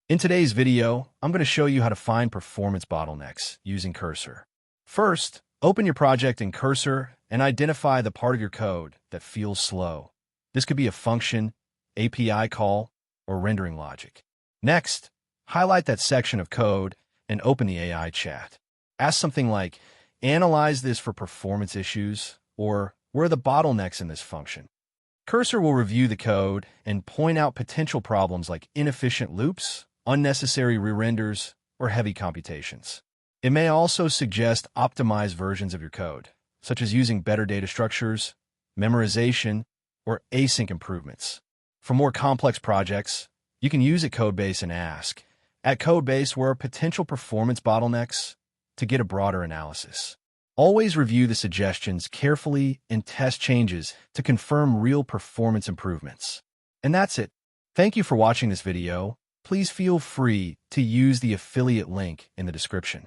In today's video, I'm going to show you how to find performance bottlenecks using Cursor. First, open your project in Cursor and identify the part of your code that feels slow. This could be a function, API call, or rendering logic. Next, highlight that section of code and open the AI chat. Ask something like, analyze this for performance issues, or where are the bottlenecks in this function? Cursor will review the code and point out potential problems like inefficient loops, unnecessary re-renders, or heavy computations. It may also suggest optimized versions of your code, such as using better data structures, memorization, or async improvements. For more complex projects, you can use a codebase and ask, at codebase, where are potential performance bottlenecks, to get a broader analysis. Always review the suggestions carefully and test changes to confirm real performance improvements. And that's it. Thank you for watching this video. Please feel free to use the affiliate link in the description.